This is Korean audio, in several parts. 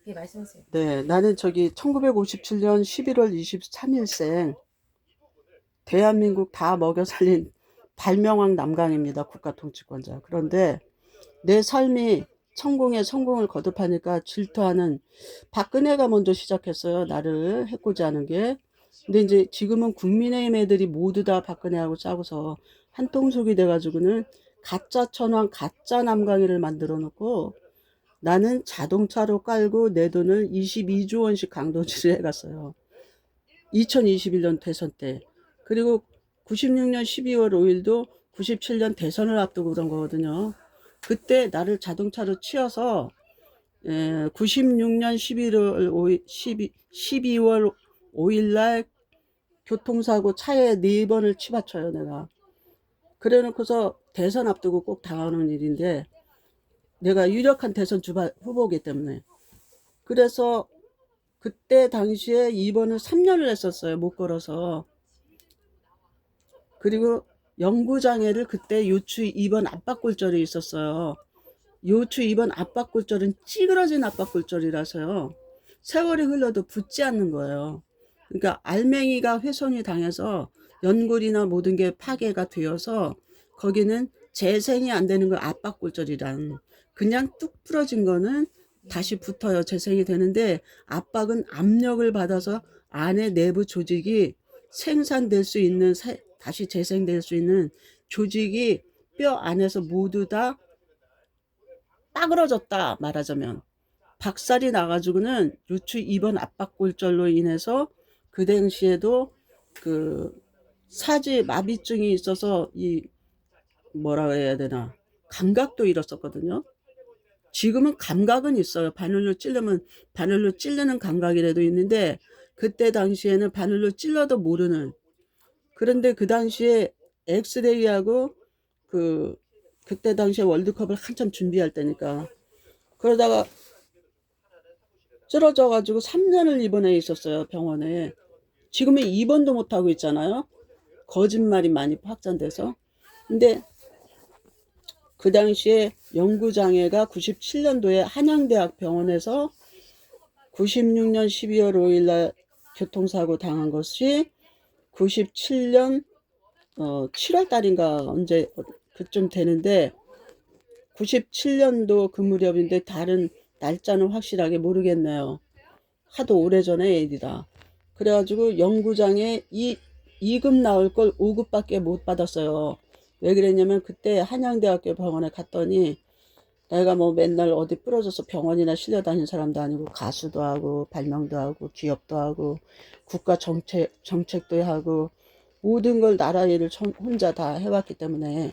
예, 말씀하세요. 네, 나는 저기 1957년 11월 23일생 대한민국 다 먹여 살린 발명왕 남강입니다. 국가통치권자. 그런데 내 삶이 천공에 성공을 거듭하니까 질투하는 박근혜가 먼저 시작했어요. 나를 해코지 하는 게. 근데 이제 지금은 국민의힘 애들이 모두 다 박근혜하고 짜고서 한통속이 돼가지고는 가짜 천왕, 가짜 남강이를 만들어 놓고 나는 자동차로 깔고 내 돈을 22조 원씩 강도질을 해갔어요. 2021년 대선 때. 그리고 96년 12월 5일도 97년 대선을 앞두고 그런 거거든요. 그때 나를 자동차로 치어서 96년 11월 5일, 12월 5일 날 교통사고 차에 4번을 치받쳐요, 내가. 그래 놓고서 대선 앞두고 꼭 당하는 일인데 내가 유력한 대선 후보이기 때문에. 그래서 그때 당시에 입원을 3년을 했었어요. 못 걸어서. 그리고 영구장애를 그때 요추 입원 압박골절이 있었어요. 요추 입원 압박골절은 찌그러진 압박골절이라서요. 세월이 흘러도 붙지 않는 거예요. 그러니까 알맹이가 훼손이 당해서 연골이나 모든 게 파괴가 되어서 거기는 재생이 안 되는 거 압박골절이란. 그냥 뚝 부러진 거는 다시 붙어요. 재생이 되는데 압박은 압력을 받아서 안에 내부 조직이 생산될 수 있는 다시 재생될 수 있는 조직이 뼈 안에서 모두 다 빠그러졌다 말하자면. 박살이 나가지고는 요추 입원 압박골절로 인해서 그 당시에도 그 사지 마비증이 있어서 이 뭐라 해야 되나 감각도 잃었었거든요. 지금은 감각은 있어요. 바늘로 찌르면 바늘로 찌르는 감각이라도 있는데 그때 당시에는 바늘로 찔러도 모르는. 그런데 그 당시에 엑스레이하고 그때 당시에 월드컵을 한참 준비할 때니까 그러다가 쓰러져 가지고 3년을 입원해 있었어요. 병원에. 지금은 입원도 못하고 있잖아요. 거짓말이 많이 확산돼서. 근데 그 당시에 영구장애가 97년도에 한양대학 병원에서 96년 12월 5일 날 교통사고 당한 것이 97년 7월 달인가 언제 그쯤 되는데 97년도 그 무렵인데 다른 날짜는 확실하게 모르겠네요. 하도 오래전에 일이다. 그래가지고 영구장에 2급 나올 걸 5급밖에 못 받았어요. 왜 그랬냐면 그때 한양대학교 병원에 갔더니 내가 뭐 맨날 어디 부러져서 병원이나 실려 다니는 사람도 아니고 가수도 하고 발명도 하고 기업도 하고 국가 정책도 하고 모든 걸 나라 일을 혼자 다 해왔기 때문에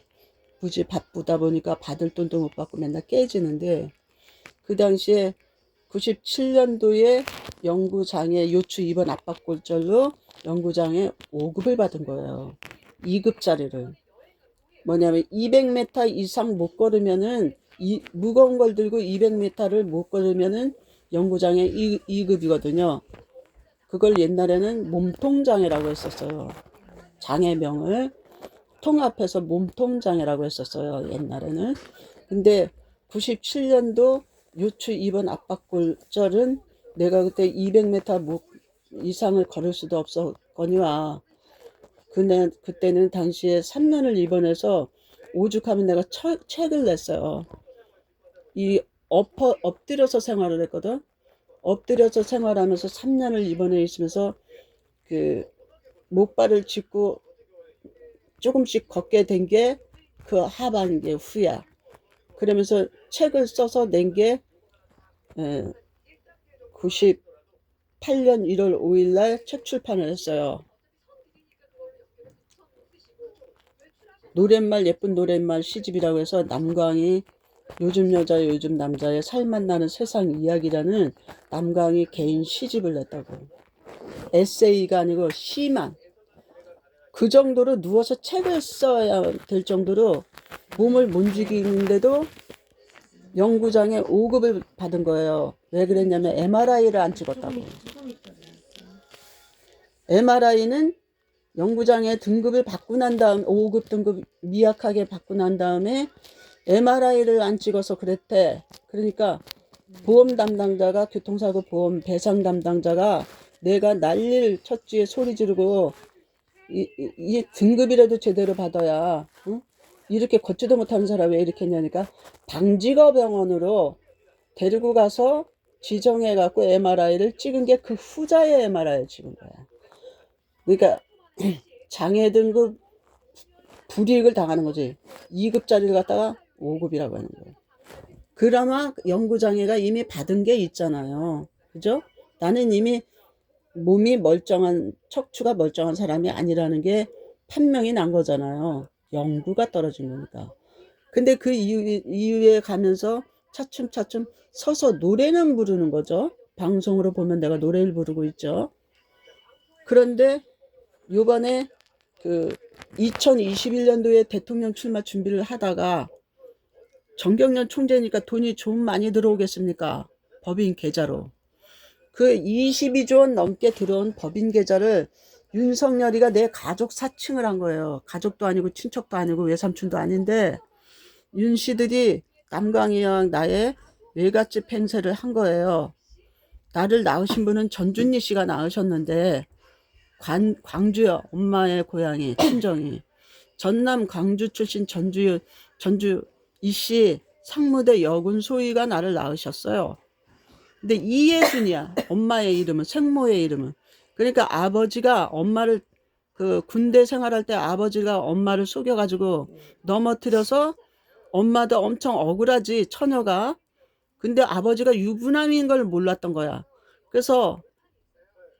굳이 바쁘다 보니까 받을 돈도 못 받고 맨날 깨지는데 그 당시에 97년도에 영구장애 요추 입원 압박골절로 영구장애 5급을 받은 거예요. 2급짜리를. 뭐냐면 200m 이상 못 걸으면은 무거운 걸 들고 200m를 못 걸으면은 영구장애 2급이거든요. 그걸 옛날에는 몸통장애라고 했었어요. 장애명을 통합해서 몸통장애라고 했었어요. 옛날에는. 근데 97년도 요추 입원 압박골절은 내가 그때 200m 이상을 걸을 수도 없었거니와 그때는 당시에 3년을 입원해서 오죽하면 내가 책을 냈어요. 엎드려서 생활을 했거든. 엎드려서 생활하면서 3년을 입원해 있으면서 그 목발을 짚고 조금씩 걷게 된 게 그 하반기 후야. 그러면서 책을 써서 낸 게 98년 1월 5일 날 책 출판을 했어요. 노랫말 예쁜 노랫말 시집이라고 해서 남강이 요즘 여자 요즘 남자의 살맛 나는 세상 이야기라는 남강이 개인 시집을 냈다고. 에세이가 아니고 시만. 그 정도로 누워서 책을 써야 될 정도로 몸을 못 움직이는데도 영구장애 5급을 받은 거예요. 왜 그랬냐면 MRI를 안 찍었다고. MRI는 영구장애 등급을 받고 난 다음 5급 등급 미약하게 받고 난 다음에 MRI를 안 찍어서 그랬대. 그러니까 보험 담당자가, 교통사고 보험 배상 담당자가 내가 난리를 쳤지에 소리 지르고 이 등급이라도 제대로 받아야, 응? 이렇게 걷지도 못하는 사람이 왜 이렇게 했냐니까 방지거 병원으로 데리고 가서 지정해 갖고 MRI를 찍은 게 그 후자의 MRI를 찍은 거야. 그러니까 장애 등급 불이익을 당하는 거지. 2급짜리를 갖다가 5급이라고 하는 거예요. 그나마 연구장애가 이미 받은 게 있잖아요. 그죠? 나는 이미 몸이 멀쩡한, 척추가 멀쩡한 사람이 아니라는 게 판명이 난 거잖아요. 연구가 떨어진 거니까. 근데 그 이후에 가면서 차츰차츰 서서 노래는 부르는 거죠. 방송으로 보면 내가 노래를 부르고 있죠. 그런데 요번에 그 2021년도에 대통령 출마 준비를 하다가 정경련 총재니까 돈이 좀 많이 들어오겠습니까? 법인 계좌로. 그 22조 원 넘게 들어온 법인 계좌를 윤석열이가 내 가족 사칭을 한 거예요. 가족도 아니고 친척도 아니고 외삼촌도 아닌데 윤 씨들이 남강이랑 나의 외갓집 행세를 한 거예요. 나를 낳으신 분은 전준희 씨가 낳으셨는데 광주요. 엄마의 고향이 친정이. 전남 광주 출신 전주 이씨 상무대 여군 소위가 나를 낳으셨어요. 근데 이예순이야. 엄마의 이름은, 생모의 이름은. 그러니까 아버지가 엄마를, 그 군대 생활할 때 아버지가 엄마를 속여가지고 넘어뜨려서 엄마도 엄청 억울하지, 처녀가. 근데 아버지가 유부남인 걸 몰랐던 거야. 그래서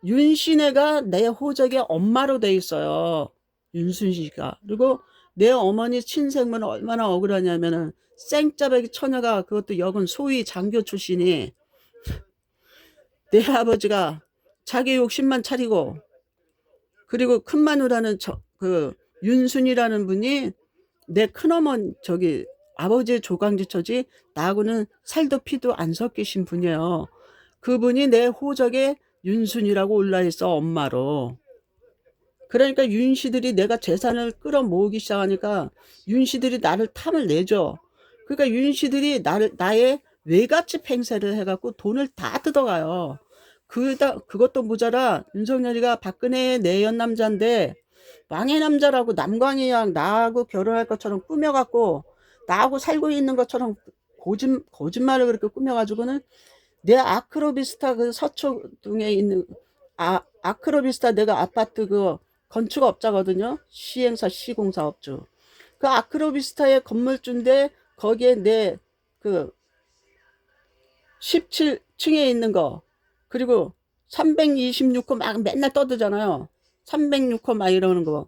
윤신애가 내 호적에 엄마로 돼 있어요. 윤순씨가. 그리고 내 어머니 친생모는 얼마나 억울하냐면은 생짜배기 처녀가, 그것도 여군 소위 장교 출신이, 내 아버지가 자기 욕심만 차리고, 그리고 큰마누라는 그 윤순이라는 분이 내 큰어머니, 저기 아버지의 조강지처지, 나하고는 살도 피도 안 섞이신 분이에요. 그분이 내 호적에 윤순이라고 올라있어, 엄마로. 그러니까 윤씨들이 내가 재산을 끌어모으기 시작하니까 윤씨들이 나를 탐을 내줘. 그러니까 윤씨들이 나의 외갓집 행세를 해갖고 돈을 다 뜯어가요. 그것도 모자라 윤석열이가 박근혜의 내연 남자인데 왕의 남자라고 남광이랑 나하고 결혼할 것처럼 꾸며갖고 나하고 살고 있는 것처럼 거짓말을 그렇게 꾸며가지고는 내 아크로비스타 그 서초동에 있는 아크로비스타 내가 아파트 그 건축업자거든요. 시행사 시공사업주. 그 아크로비스타의 건물주인데 거기에 내 그 17층에 있는 거, 그리고 326호 막 맨날 떠들잖아요. 306호 막 이러는 거.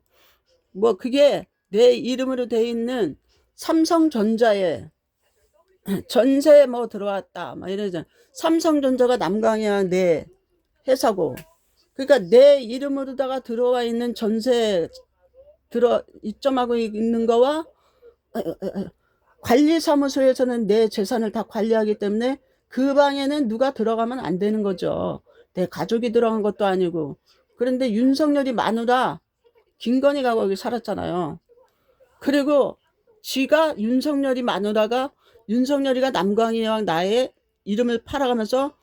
뭐 그게 내 이름으로 돼 있는 삼성전자에 전세 뭐 들어왔다 막 이러잖아. 삼성전자가 남강이야 내 회사고. 그러니까 내 이름으로다가 들어와 있는 전세 입점하고 있는 거와 관리사무소에서는 내 재산을 다 관리하기 때문에 그 방에는 누가 들어가면 안 되는 거죠. 내 가족이 들어간 것도 아니고. 그런데 윤석열이 마누라 김건희가 거기 살았잖아요. 그리고 지가 윤석열이 마누라가 윤석열이가 남광이랑 나의 이름을 팔아가면서